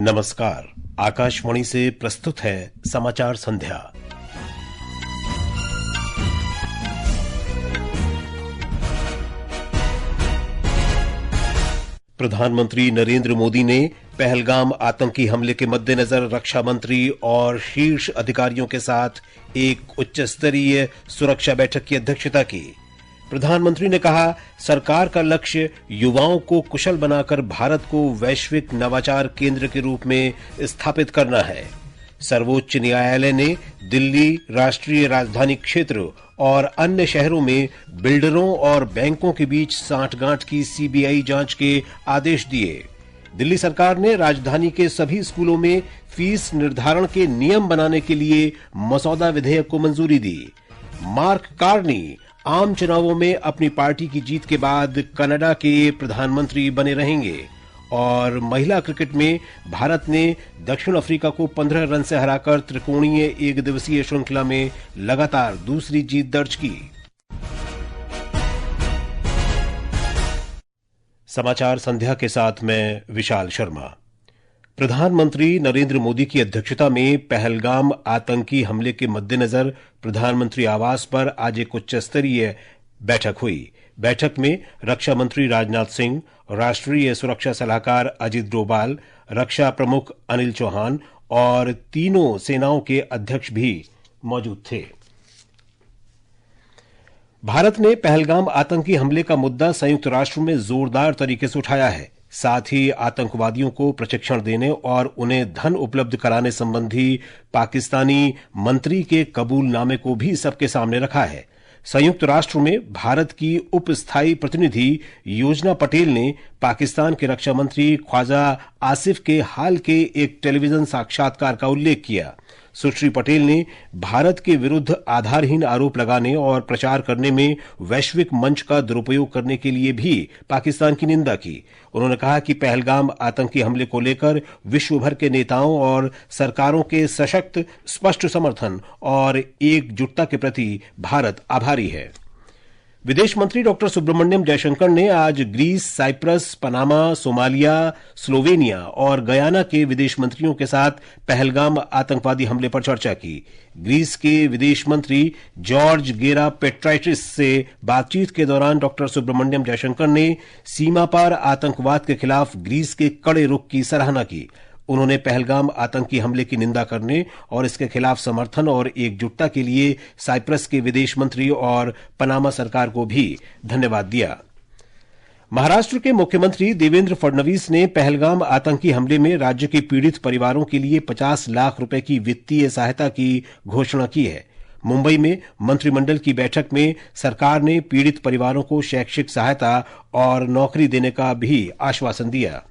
नमस्कार। आकाशवाणी से प्रस्तुत है समाचार संध्या। प्रधानमंत्री नरेंद्र मोदी ने पहलगाम आतंकी हमले के मद्देनजर रक्षा मंत्री और शीर्ष अधिकारियों के साथ एक उच्च स्तरीय सुरक्षा बैठक की अध्यक्षता की। प्रधानमंत्री ने कहा, सरकार का लक्ष्य युवाओं को कुशल बनाकर भारत को वैश्विक नवाचार केंद्र के रूप में स्थापित करना है। सर्वोच्च न्यायालय ने दिल्ली, राष्ट्रीय राजधानी क्षेत्र और अन्य शहरों में बिल्डरों और बैंकों के बीच सांठगांठ की सीबीआई जांच के आदेश दिए। दिल्ली सरकार ने राजधानी के सभी स्कूलों में फीस निर्धारण के नियम बनाने के लिए मसौदा विधेयक को मंजूरी दी। मार्क कार्नी आम चुनावों में अपनी पार्टी की जीत के बाद कनाडा के प्रधानमंत्री बने रहेंगे। और महिला क्रिकेट में भारत ने दक्षिण अफ्रीका को 15 रन से हराकर त्रिकोणीय एक दिवसीय श्रृंखला में लगातार दूसरी जीत दर्ज की। समाचार संध्या के साथ मैं विशाल शर्मा। प्रधानमंत्री नरेंद्र मोदी की अध्यक्षता में पहलगाम आतंकी हमले के मद्देनजर प्रधानमंत्री आवास पर आज एक उच्च स्तरीय बैठक हुई। बैठक में रक्षा मंत्री राजनाथ सिंह, राष्ट्रीय सुरक्षा सलाहकार अजित डोभाल, रक्षा प्रमुख अनिल चौहान और तीनों सेनाओं के अध्यक्ष भी मौजूद थे। भारत ने पहलगाम आतंकी हमले का मुद्दा संयुक्त राष्ट्र में जोरदार तरीके से उठाया है। साथ ही आतंकवादियों को प्रशिक्षण देने और उन्हें धन उपलब्ध कराने संबंधी पाकिस्तानी मंत्री के कबूलनामे को भी सबके सामने रखा है। संयुक्त राष्ट्र में भारत की उप स्थायी प्रतिनिधि योजना पटेल ने पाकिस्तान के रक्षा मंत्री ख्वाजा आसिफ के हाल के एक टेलीविजन साक्षात्कार का उल्लेख किया। सुश्री पटेल ने भारत के विरुद्ध आधारहीन आरोप लगाने और प्रचार करने में वैश्विक मंच का दुरुपयोग करने के लिए भी पाकिस्तान की निंदा की। उन्होंने कहा कि पहलगाम आतंकी हमले को लेकर विश्व भर के नेताओं और सरकारों के सशक्त, स्पष्ट समर्थन और एकजुटता के प्रति भारत आभारी है। विदेश मंत्री डॉक्टर सुब्रमण्यम जयशंकर ने आज Greece, Cyprus, Panama, Somalia, Slovenia और गयाना के विदेश मंत्रियों के साथ पहलगाम आतंकवादी हमले पर चर्चा की। ग्रीस के विदेश मंत्री जॉर्ज गेरा पेट्राइटिस से बातचीत के दौरान डॉक्टर सुब्रमण्यम जयशंकर ने सीमा पार आतंकवाद के खिलाफ ग्रीस के कड़े रुख की सराहना की। उन्होंने पहलगाम आतंकी हमले की निंदा करने और इसके खिलाफ समर्थन और एकजुटता के लिए साइप्रस के विदेश मंत्री और पनामा सरकार को भी धन्यवाद दिया। महाराष्ट्र के मुख्यमंत्री देवेंद्र फडणवीस ने पहलगाम आतंकी हमले में राज्य के पीड़ित परिवारों के लिए 50 लाख रुपए की वित्तीय सहायता की घोषणा की है। मुंबई में मंत्रिमंडल की बैठक में सरकार ने पीड़ित परिवारों को शैक्षिक सहायता और नौकरी देने का भी आश्वासन दिया।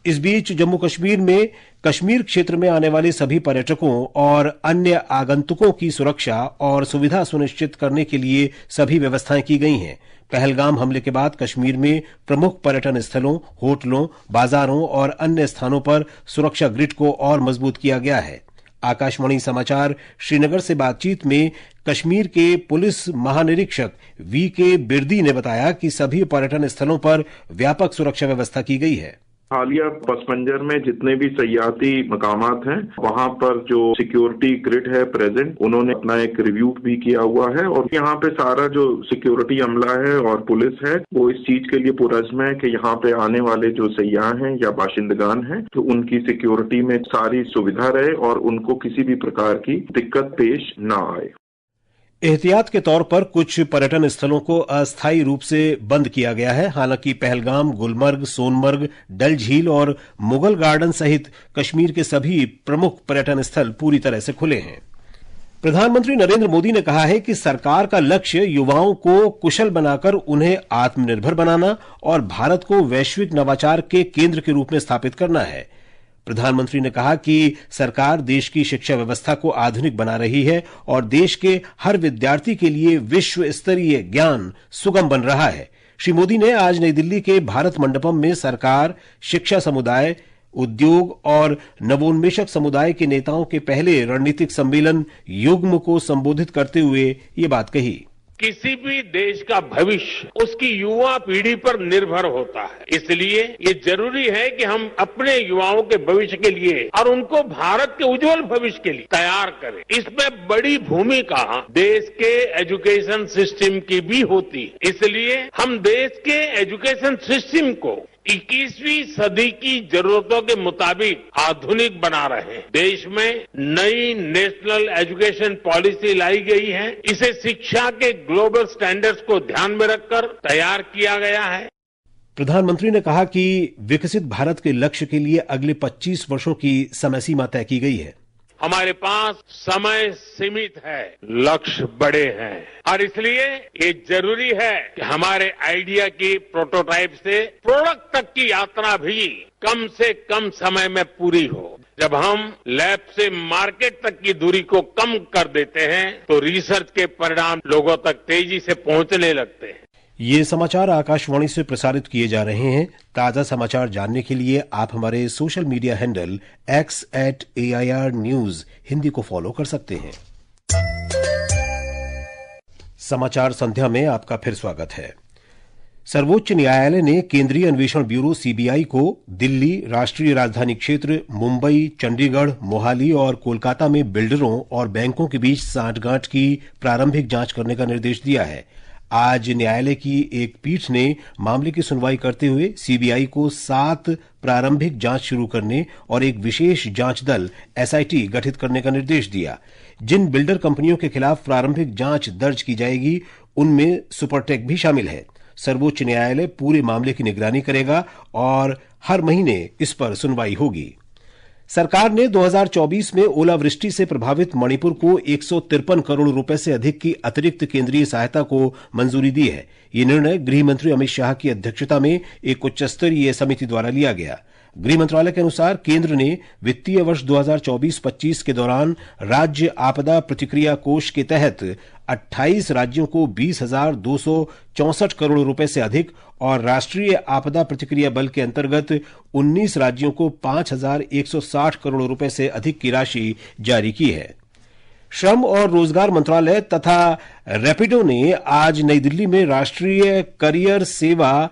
इस बीच जम्मू कश्मीर में कश्मीर क्षेत्र में आने वाले सभी पर्यटकों और अन्य आगंतुकों की सुरक्षा और सुविधा सुनिश्चित करने के लिए सभी व्यवस्थाएं की गई हैं। पहलगाम हमले के बाद कश्मीर में प्रमुख पर्यटन स्थलों, होटलों, बाजारों और अन्य स्थानों पर सुरक्षा ग्रिड को और मजबूत किया गया है। आकाशवाणी समाचार श्रीनगर से बातचीत में कश्मीर के पुलिस महानिरीक्षक वी.के. बिर्दी ने बताया कि सभी पर्यटन स्थलों पर व्यापक सुरक्षा व्यवस्था की गई है। हालिया पसमंजर में जितने भी सयाहती मकामात हैं, वहाँ पर जो सिक्योरिटी ग्रिड है प्रेजेंट, उन्होंने अपना एक रिव्यू भी किया हुआ है और यहाँ पे सारा जो सिक्योरिटी अमला है और पुलिस है वो इस चीज के लिए पुरज़्म है कि यहाँ पे आने वाले जो सयाह हैं या बाशिंदगान हैं तो उनकी सिक्योरिटी में सारी सुविधा रहे और उनको किसी भी प्रकार की दिक्कत पेश ना आए। एहतियात के तौर पर कुछ पर्यटन स्थलों को अस्थायी रूप से बंद किया गया है। हालांकि पहलगाम, गुलमर्ग, सोनमर्ग, डल झील और मुगल गार्डन सहित कश्मीर के सभी प्रमुख पर्यटन स्थल पूरी तरह से खुले हैं। प्रधानमंत्री नरेंद्र मोदी ने कहा है कि सरकार का लक्ष्य युवाओं को कुशल बनाकर उन्हें आत्मनिर्भर बनाना और भारत को वैश्विक नवाचार के केंद्र के रूप में स्थापित करना है। प्रधानमंत्री ने कहा कि सरकार देश की शिक्षा व्यवस्था को आधुनिक बना रही है और देश के हर विद्यार्थी के लिए विश्व स्तरीय ज्ञान सुगम बन रहा है। श्री मोदी ने आज नई दिल्ली के भारत मंडपम में सरकार, शिक्षा समुदाय, उद्योग और नवोन्मेषक समुदाय के नेताओं के पहले रणनीतिक सम्मेलन युग्म को संबोधित करते हुए ये बात कही। किसी भी देश का भविष्य उसकी युवा पीढ़ी पर निर्भर होता है। इसलिए ये जरूरी है कि हम अपने युवाओं के भविष्य के लिए और उनको भारत के उज्जवल भविष्य के लिए तैयार करें। इसमें बड़ी भूमिका देश के एजुकेशन सिस्टम की भी होती है। इसलिए हम देश के एजुकेशन सिस्टम को 21वीं सदी की जरूरतों के मुताबिक आधुनिक बना रहे हैं। देश में नई नेशनल एजुकेशन पॉलिसी लाई गई है। इसे शिक्षा के ग्लोबल स्टैंडर्ड्स को ध्यान में रखकर तैयार किया गया है। प्रधानमंत्री ने कहा कि विकसित भारत के लक्ष्य के लिए अगले 25 वर्षों की समय सीमा तय की गई है। हमारे पास समय सीमित है, लक्ष्य बड़े हैं और इसलिए ये जरूरी है कि हमारे आइडिया की प्रोटोटाइप से प्रोडक्ट तक की यात्रा भी कम से कम समय में पूरी हो। जब हम लैब से मार्केट तक की दूरी को कम कर देते हैं तो रिसर्च के परिणाम लोगों तक तेजी से पहुंचने लगते हैं। ये समाचार आकाशवाणी से प्रसारित किए जा रहे हैं। ताजा समाचार जानने के लिए आप हमारे social media handle x@AIR News Hindi को फॉलो कर सकते हैं। समाचार संध्या में आपका फिर स्वागत है। सर्वोच्च न्यायालय ने केंद्रीय अन्वेषण ब्यूरो सीबीआई को दिल्ली, राष्ट्रीय राजधानी क्षेत्र, मुंबई, चंडीगढ़, मोहाली और कोलकाता में बिल्डरों और बैंकों के बीच सांठगांठ की प्रारंभिक जांच करने का निर्देश दिया है। आज न्यायालय की एक पीठ ने मामले की सुनवाई करते हुए सीबीआई को 7 प्रारंभिक जांच शुरू करने और एक विशेष जांच दल एसआईटी गठित करने का निर्देश दिया। जिन बिल्डर कंपनियों के खिलाफ प्रारंभिक जांच दर्ज की जाएगी उनमें सुपरटेक भी शामिल है। सर्वोच्च न्यायालय पूरे मामले की निगरानी करेगा और हर महीने इस पर सुनवाई होगी। सरकार ने 2024 में ओलावृष्टि से प्रभावित मणिपुर को 153 करोड़ रुपए से अधिक की अतिरिक्त केंद्रीय सहायता को मंजूरी दी है। यह निर्णय गृह मंत्री अमित शाह की अध्यक्षता में एक उच्चस्तरीय समिति द्वारा लिया गया। गृह मंत्रालय के अनुसार केंद्र ने वित्तीय वर्ष 2024-25 के दौरान राज्य आपदा प्रतिक्रिया कोष के तहत 28 राज्यों को 20,264 करोड़ रुपए से अधिक और राष्ट्रीय आपदा प्रतिक्रिया बल के अंतर्गत 19 राज्यों को 5,160 करोड़ रुपए से अधिक की राशि जारी की है। श्रम और रोजगार मंत्रालय तथा रैपिडो ने आज नई दिल्ली में राष्ट्रीय करियर सेवा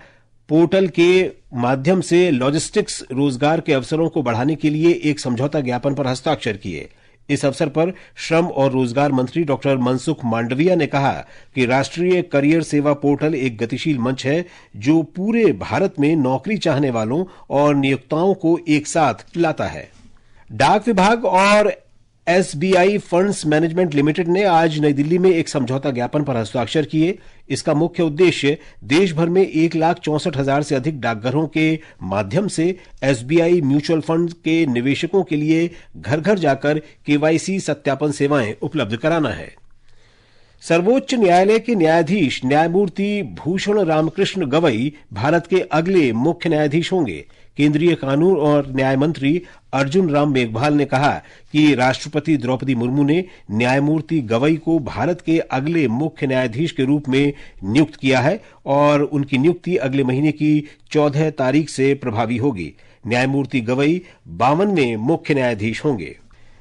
पोर्टल के माध्यम से लॉजिस्टिक्स रोजगार के अवसरों को बढ़ाने के लिए एक समझौता ज्ञापन पर हस्ताक्षर किए। इस अवसर पर श्रम और रोजगार मंत्री डॉक्टर मनसुख मांडविया ने कहा कि राष्ट्रीय करियर सेवा पोर्टल एक गतिशील मंच है जो पूरे भारत में नौकरी चाहने वालों और नियोक्ताओं को एक साथ लाता है। डाक विभाग और एसबीआई फंड्स मैनेजमेंट लिमिटेड ने आज नई दिल्ली में एक समझौता ज्ञापन पर हस्ताक्षर किए। इसका मुख्य उद्देश्य देश भर में 1,64,000 से अधिक डाकघरों के माध्यम से एसबीआई म्यूचुअल फंड के निवेशकों के लिए घर घर जाकर केवाईसी सत्यापन सेवाएं उपलब्ध कराना है। सर्वोच्च न्यायालय के न्यायाधीश न्यायमूर्ति भूषण रामकृष्ण गवई भारत के अगले मुख्य न्यायाधीश होंगे। केंद्रीय कानून और न्याय मंत्री अर्जुन राम मेघवाल ने कहा कि राष्ट्रपति द्रौपदी मुर्मू ने न्यायमूर्ति गवई को भारत के अगले मुख्य न्यायाधीश के रूप में नियुक्त किया है और उनकी नियुक्ति अगले महीने की 14 तारीख से प्रभावी होगी। न्यायमूर्ति गवई 52वें मुख्य न्यायाधीश होंगे।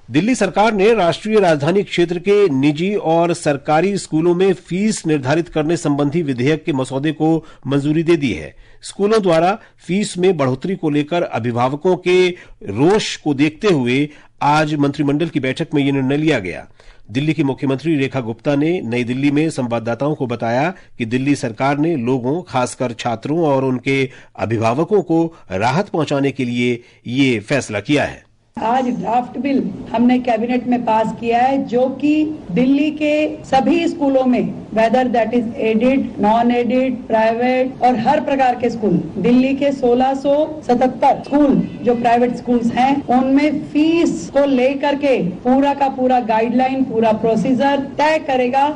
दिल्ली सरकार ने राष्ट्रीय राजधानी क्षेत्र के निजी और सरकारी स्कूलों में फीस निर्धारित करने संबंधी विधेयक के मसौदे को मंजूरी दे दी है। स्कूलों द्वारा फीस में बढ़ोतरी को लेकर अभिभावकों के रोष को देखते हुए आज मंत्रिमंडल की बैठक में यह निर्णय लिया गया। दिल्ली की मुख्यमंत्री रेखा गुप्ता ने नई दिल्ली में संवाददाताओं को बताया कि दिल्ली सरकार ने लोगों, खासकर छात्रों और उनके अभिभावकों को राहत पहुंचाने के लिए ये फैसला किया है। आज ड्राफ्ट बिल हमने कैबिनेट में पास किया है जो कि दिल्ली के सभी स्कूलों में whether that is aided, non aided, private और हर प्रकार के स्कूल, दिल्ली के 1677 स्कूल जो प्राइवेट स्कूल्स हैं उनमें फीस को लेकर के पूरा का पूरा गाइडलाइन, पूरा प्रोसीजर तय करेगा।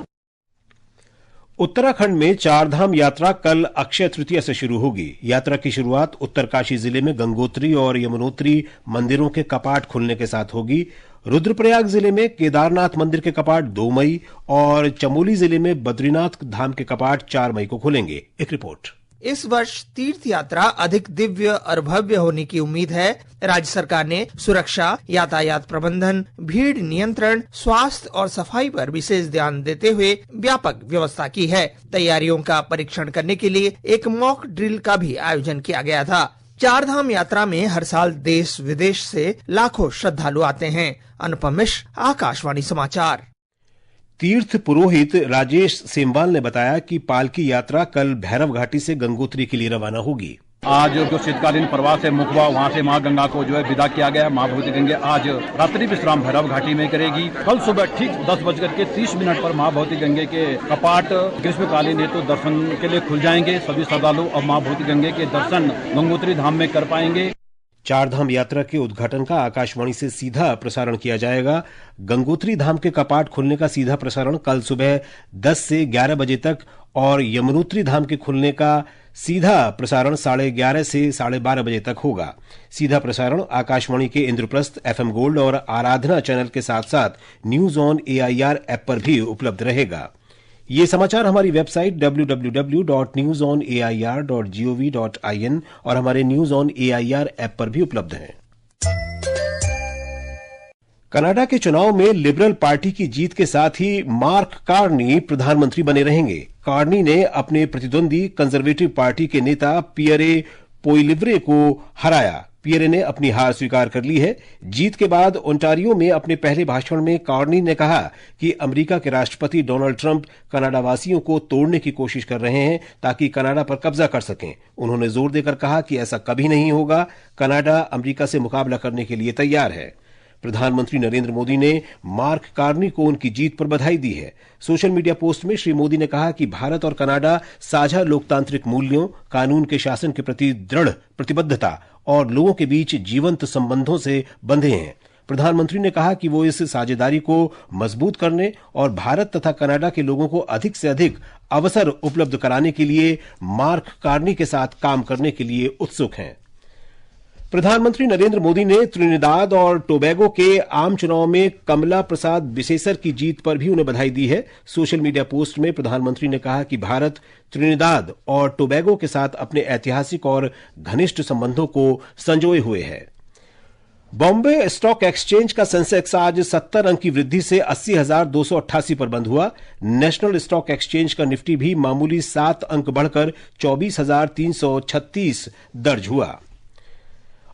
उत्तराखंड में चारधाम यात्रा कल अक्षय तृतीया से शुरू होगी। यात्रा की शुरुआत उत्तरकाशी जिले में गंगोत्री और यमुनोत्री मंदिरों के कपाट खुलने के साथ होगी। रुद्रप्रयाग जिले में केदारनाथ मंदिर के कपाट 2 मई और चमोली जिले में बद्रीनाथ धाम के कपाट 4 मई को खुलेंगे। एक रिपोर्ट। इस वर्ष तीर्थ यात्रा अधिक दिव्य और भव्य होने की उम्मीद है। राज्य सरकार ने सुरक्षा, यातायात प्रबंधन, भीड़ नियंत्रण, स्वास्थ्य और सफाई पर विशेष ध्यान देते हुए व्यापक व्यवस्था की है। तैयारियों का परीक्षण करने के लिए एक मॉक ड्रिल का भी आयोजन किया गया था। चार धाम यात्रा में हर साल देश विदेश से लाखों श्रद्धालु आते हैं। अनुपम मिश्र, आकाशवाणी समाचार। तीर्थ पुरोहित राजेश सेमवाल ने बताया कि पालकी यात्रा कल भैरव घाटी से गंगोत्री के लिए रवाना होगी। आज जो शीतकालीन प्रवास है मुखबा, वहाँ से माँ गंगा को जो है विदा किया गया। माँ भगवती गंगे आज रात्रि विश्राम भैरव घाटी में करेगी। कल सुबह ठीक 10:30 पर माँ भगवती गंगे के कपाट ग्रीष्मकालीन हेतु दर्शन के लिए खुल जाएंगे। सभी श्रद्धालु अब माँ भगवती गंगे के दर्शन गंगोत्री धाम में कर पाएंगे। चार धाम यात्रा के उद्घाटन का आकाशवाणी से सीधा प्रसारण किया जाएगा। गंगोत्री धाम के कपाट खुलने का सीधा प्रसारण कल सुबह 10 से 11 बजे तक और यमुनोत्री धाम के खुलने का सीधा प्रसारण 11:30 से 12:30 बजे तक होगा। सीधा प्रसारण आकाशवाणी के इंद्रप्रस्थ, FM गोल्ड और आराधना चैनल के साथ साथ न्यूज ऑन AIR ऐप पर भी उपलब्ध रहेगा। ये समाचार हमारी वेबसाइट www.newsonair.gov.in और हमारे न्यूज ऑन AIR ऐप पर भी उपलब्ध हैं। कनाडा के चुनाव में लिबरल पार्टी की जीत के साथ ही मार्क कार्नी प्रधानमंत्री बने रहेंगे। कार्नी ने अपने प्रतिद्वंदी कंजर्वेटिव पार्टी के नेता पियरे पोइलिवरे को हराया। पियरे ने अपनी हार स्वीकार कर ली है। जीत के बाद ओंटारियो में अपने पहले भाषण में कार्नी ने कहा कि अमेरिका के राष्ट्रपति डोनाल्ड ट्रंप कनाडावासियों को तोड़ने की कोशिश कर रहे हैं ताकि कनाडा पर कब्जा कर सकें। उन्होंने जोर देकर कहा कि ऐसा कभी नहीं होगा। कनाडा अमेरिका से मुकाबला करने के लिए तैयार है। प्रधानमंत्री नरेंद्र मोदी ने मार्क कार्नी को उनकी जीत पर बधाई दी है। सोशल मीडिया पोस्ट में श्री मोदी ने कहा कि भारत और कनाडा साझा लोकतांत्रिक मूल्यों, कानून के शासन के प्रति दृढ़ प्रतिबद्धता और लोगों के बीच जीवंत संबंधों से बंधे हैं। प्रधानमंत्री ने कहा कि वो इस साझेदारी को मजबूत करने और भारत तथा कनाडा के लोगों को अधिक से अधिक अवसर उपलब्ध कराने के लिए मार्क कार्नी के साथ काम करने के लिए उत्सुक हैं। प्रधानमंत्री नरेंद्र मोदी ने त्रिनिदाद और टोबैगो के आम चुनाव में कमला प्रसाद बिसेसर की जीत पर भी उन्हें बधाई दी है। सोशल मीडिया पोस्ट में प्रधानमंत्री ने कहा कि भारत त्रिनिदाद और टोबैगो के साथ अपने ऐतिहासिक और घनिष्ठ संबंधों को संजोए हुए है। बॉम्बे स्टॉक एक्सचेंज का सेंसेक्स आज 70 अंक की वृद्धि से 80,288 पर बंद हुआ। नेशनल स्टॉक एक्सचेंज का निफ्टी भी मामूली 7 अंक बढ़कर 24,336 दर्ज हुआ।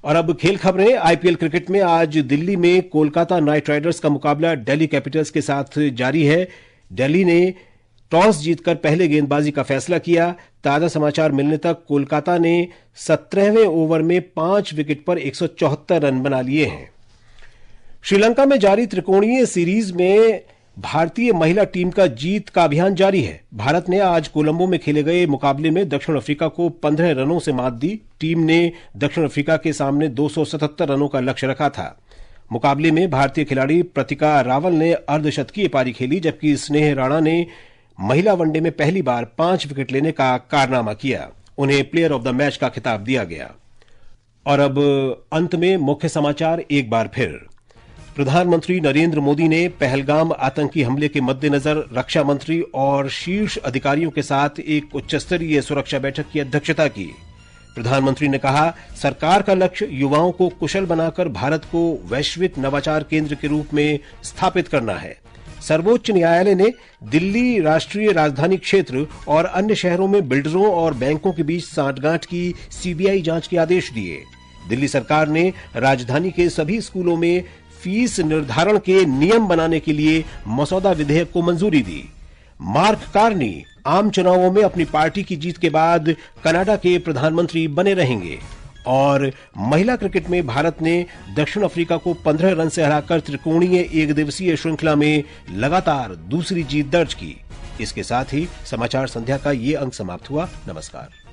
और अब खेल खबरें। आईपीएल क्रिकेट में आज दिल्ली में कोलकाता नाइट राइडर्स का मुकाबला दिल्ली कैपिटल्स के साथ जारी है। दिल्ली ने टॉस जीतकर पहले गेंदबाजी का फैसला किया। ताजा समाचार मिलने तक कोलकाता ने 17वें ओवर में 5 विकेट पर 174 रन बना लिए हैं। श्रीलंका में जारी त्रिकोणीय सीरीज में भारतीय महिला टीम का जीत का अभियान जारी है। भारत ने आज कोलंबो में खेले गए मुकाबले में दक्षिण अफ्रीका को 15 रनों से मात दी। टीम ने दक्षिण अफ्रीका के सामने 277 रनों का लक्ष्य रखा था। मुकाबले में भारतीय खिलाड़ी प्रतिका रावल ने अर्धशतकीय पारी खेली, जबकि स्नेह राणा ने महिला वनडे में पहली बार 5 विकेट लेने का कारनामा किया। उन्हें प्लेयर ऑफ द मैच का खिताब दिया गया। और अब अंत में मुख्य समाचार एक बार फिर। प्रधानमंत्री नरेंद्र मोदी ने पहलगाम आतंकी हमले के मद्देनजर रक्षा मंत्री और शीर्ष अधिकारियों के साथ एक उच्चस्तरीय सुरक्षा बैठक की अध्यक्षता की। प्रधानमंत्री ने कहा, सरकार का लक्ष्य युवाओं को कुशल बनाकर भारत को वैश्विक नवाचार केंद्र के रूप में स्थापित करना है। सर्वोच्च न्यायालय ने दिल्ली राष्ट्रीय राजधानी क्षेत्र और अन्य शहरों में बिल्डरों और बैंकों के बीच सांठगांठ की सीबीआई जांच के आदेश दिए। दिल्ली सरकार ने राजधानी के सभी स्कूलों में फीस निर्धारण के नियम बनाने के लिए मसौदा विधेयक को मंजूरी दी। मार्क कार्नी आम चुनावों में अपनी पार्टी की जीत के बाद कनाडा के प्रधानमंत्री बने रहेंगे। और महिला क्रिकेट में भारत ने दक्षिण अफ्रीका को 15 रन से हराकर त्रिकोणीय एक दिवसीय श्रृंखला में लगातार दूसरी जीत दर्ज की। इसके साथ ही समाचार संध्या का ये अंक समाप्त हुआ। नमस्कार।